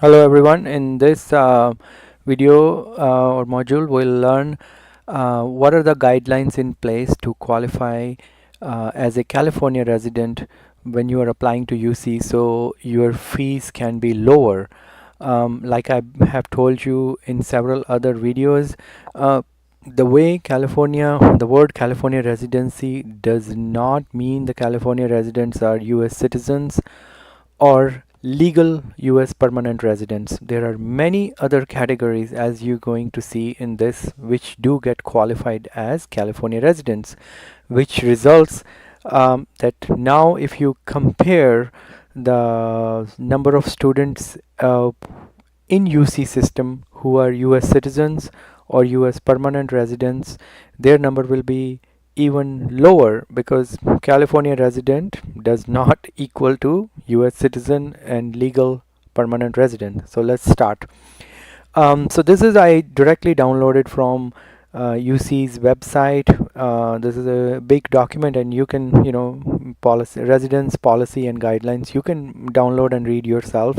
Hello everyone. In this video or module, we'll learn what are the guidelines in place to qualify as a California resident when you are applying to UC, so your fees can be lower. Like I have told you in several other videos, the word California residency does not mean the California residents are US citizens or legal US permanent residents. There are many other categories, as you're going to see in this, which do get qualified as California residents, which results that now if you compare the number of students in UC system who are US citizens or US permanent residents, their number will be even lower because California resident does not equal to US citizen and legal permanent resident. So let's start. So this is I directly downloaded from UC's website. This is a big document, and you can, policy, residence policy and guidelines. You can download and read yourself.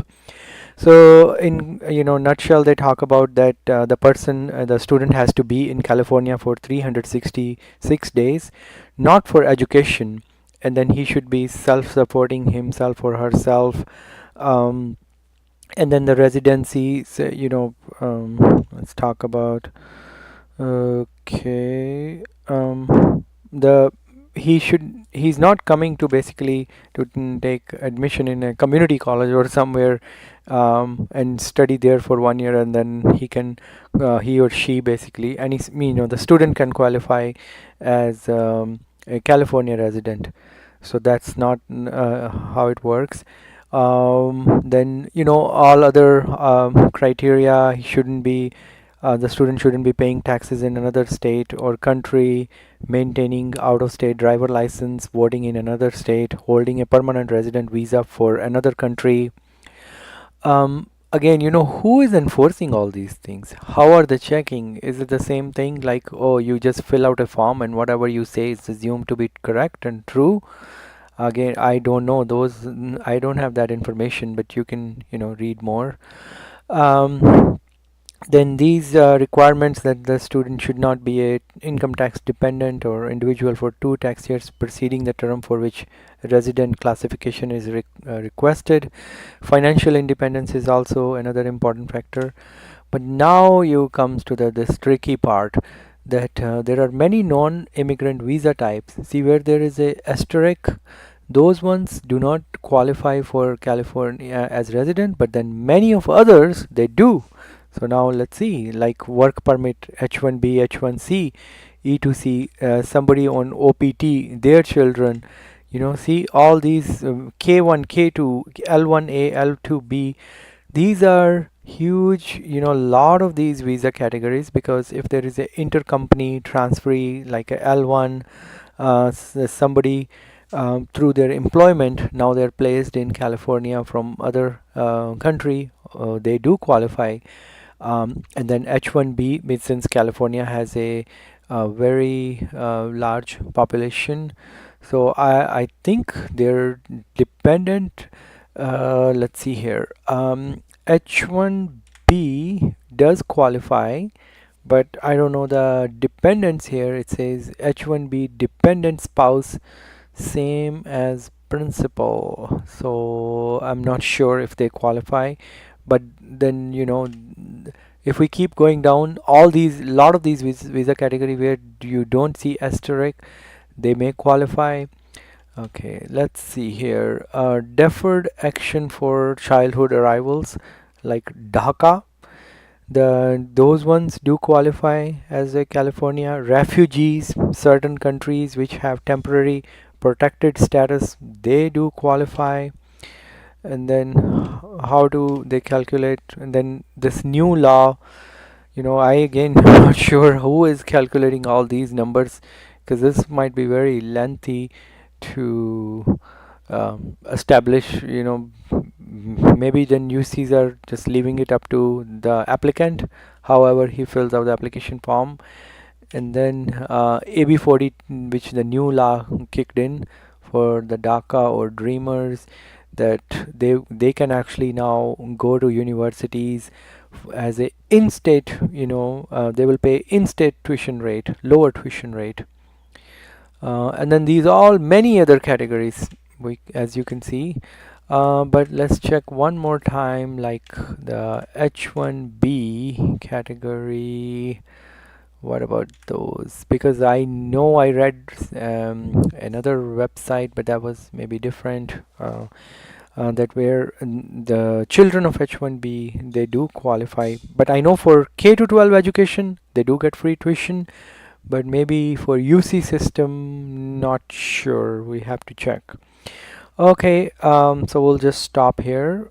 So in nutshell, they talk about that the student has to be in California for 366 days, not for education, and then he should be self-supporting himself or herself. Um, and then the residency, so, let's talk about. Okay. The he's not coming to basically to take admission in a community college or somewhere and study there for 1 year, and then he or she basically, and the student can qualify as a California resident. So that's not how it works. Then all other criteria, he shouldn't be the student shouldn't be paying taxes in another state or country, maintaining out-of-state driver license, voting in another state, holding a permanent resident visa for another country. Again, who is enforcing all these things? How are they checking? Is it the same thing like, oh, you just fill out a form and whatever you say is assumed to be correct and true? Again, I don't know those. I don't have that information, but you can, read more. Um, then these requirements that the student should not be a income tax dependent or individual for 2 tax years preceding the term for which resident classification is requested. Financial independence is also another important factor. But now you comes to this tricky part that there are many non-immigrant visa types. See where there is a asterisk, those ones do not qualify for California as resident, but then many of others they do. So now let's see, like work permit, H1B, H1C, E2C, somebody on OPT, their children, see all these K1, K2, L1A, L2B, these are huge, lot of these visa categories, because if there is a intercompany transferee like a L1, somebody through their employment, now they're placed in California from other country, they do qualify. And then H1B, since California has a very large population, so I think they're dependent. Let's see here. H1B does qualify, but I don't know the dependents here. It says H1B dependent spouse, same as principal. So I'm not sure if they qualify, but then if we keep going down, lot of these visa category where you don't see asterisk, they may qualify. Okay, let's see here. Deferred action for childhood arrivals like DACA, those ones do qualify as a California. Refugees, certain countries which have temporary protected status, they do qualify. And then how do they calculate? And then this new law, I again not sure who is calculating all these numbers, because this might be very lengthy to establish. Maybe then UCs are just leaving it up to the applicant, however he fills out the application form. And then AB 40, which the new law kicked in for the DACA or Dreamers, that they can actually now go to universities as a in-state, they will pay in-state tuition rate, lower tuition rate. And then these all many other categories, as you can see. But let's check one more time, like the H1B category. What about those? Because I know I read another website, but that was maybe different. That where the children of H1B, they do qualify. But I know for K to 12 education, they do get free tuition. But maybe for UC system, not sure. We have to check. Okay, so we'll just stop here.